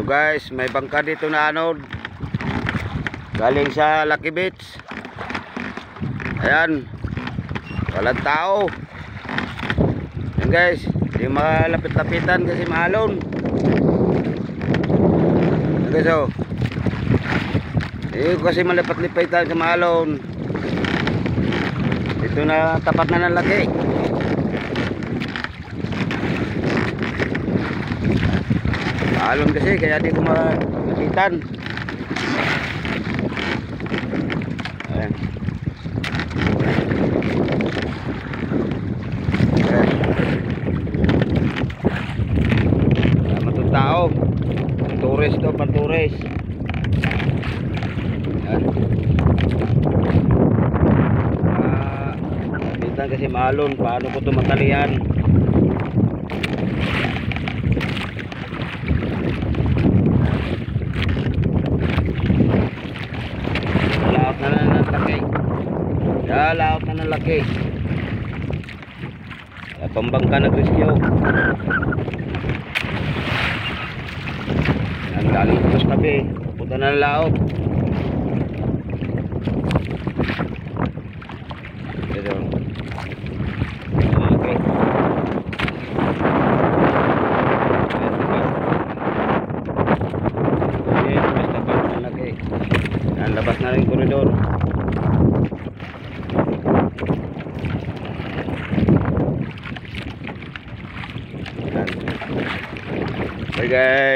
guys, may bangka dito na ano, galing sa Lucky Beach. Ayan, walang tao. Ayan guys, hindi malapit-lapitan kasi maalon. Ayan guys, oh, hindi kasi malapit-lapitan sa maalon. Dito na tapat na ng laki. Maalon kasi kaya di ko malapitan. Ayan. Tama itong tao. Panturis to, panturis. Ayan. Lapitan kasi maalon. Paano ko ito matalian? Laot na ng laki. Pambangka nag-rescue. Ang galing ito sa tabi. Punta na ng laot. Ito. Okay. Ayan, basta pa ng laki. Yan, labas na rin koridor. Bye guys.